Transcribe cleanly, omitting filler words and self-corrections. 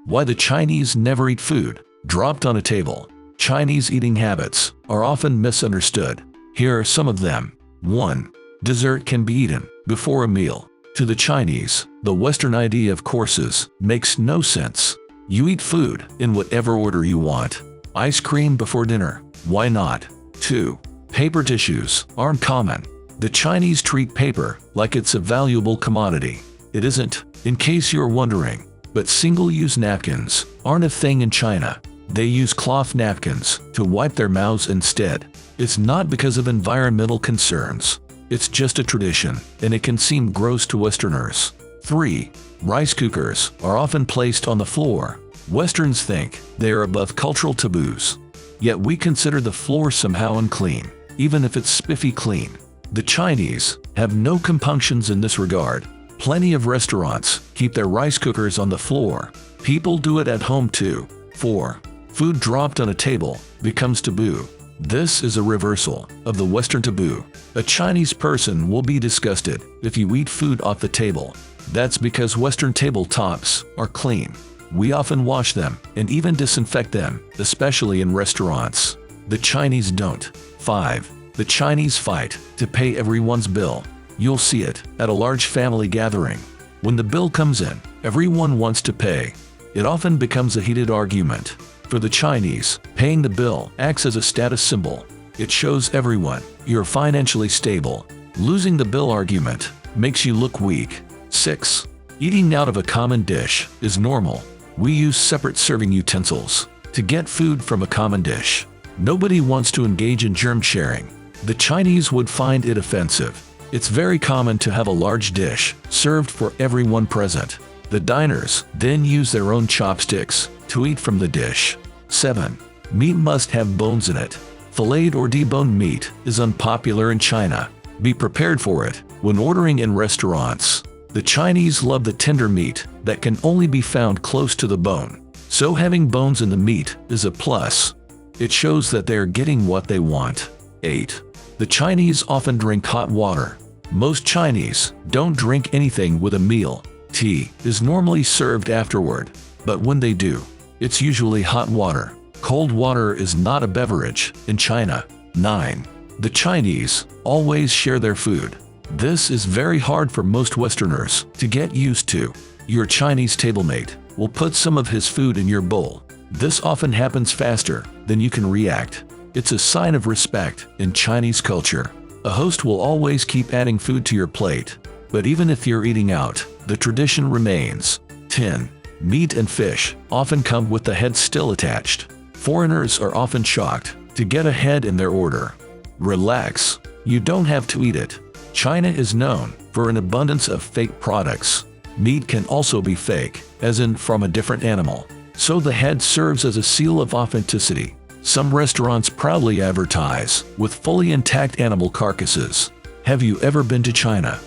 Why the Chinese never eat food dropped on a table. Chinese eating habits are often misunderstood. Here are some of them. 1. Dessert can be eaten before a meal. To the Chinese, the Western idea of courses makes no sense. You eat food in whatever order you want. Ice cream before dinner. Why not? 2. Paper tissues aren't common. The Chinese treat paper like it's a valuable commodity. It isn't, in case you're wondering. But single-use napkins aren't a thing in China. They use cloth napkins to wipe their mouths instead. It's not because of environmental concerns. It's just a tradition, and it can seem gross to Westerners. 3. Rice cookers are often placed on the floor. Westerns think they are above cultural taboos. Yet we consider the floor somehow unclean, even if it's spiffy clean. The Chinese have no compunctions in this regard. Plenty of restaurants keep their rice cookers on the floor. People do it at home too. 4. Food dropped on a table becomes taboo. This is a reversal of the Western taboo. A Chinese person will be disgusted if you eat food off the table. That's because Western tabletops are clean. We often wash them and even disinfect them, especially in restaurants. The Chinese don't. 5. The Chinese fight to pay everyone's bill. You'll see it at a large family gathering. When the bill comes in, everyone wants to pay. It often becomes a heated argument. For the Chinese, paying the bill acts as a status symbol. It shows everyone you're financially stable. Losing the bill argument makes you look weak. 6. Eating out of a common dish is normal. We use separate serving utensils to get food from a common dish. Nobody wants to engage in germ sharing. The Chinese would find it offensive. It's very common to have a large dish served for everyone present. The diners then use their own chopsticks to eat from the dish. 7. Meat must have bones in it. Filleted or deboned meat is unpopular in China. Be prepared for it when ordering in restaurants. The Chinese love the tender meat that can only be found close to the bone. So having bones in the meat is a plus. It shows that they are getting what they want. 8. The Chinese often drink hot water. Most Chinese don't drink anything with a meal. Tea is normally served afterward, but when they do, it's usually hot water. Cold water is not a beverage in China. 9. The Chinese always share their food. This is very hard for most Westerners to get used to. Your Chinese tablemate will put some of his food in your bowl. This often happens faster than you can react. It's a sign of respect in Chinese culture. A host will always keep adding food to your plate, but even if you're eating out, the tradition remains. 10. Meat and fish often come with the head still attached. Foreigners are often shocked to get a head in their order. Relax, you don't have to eat it. China is known for an abundance of fake products. Meat can also be fake, as in from a different animal. So the head serves as a seal of authenticity. Some restaurants proudly advertise with fully intact animal carcasses. Have you ever been to China?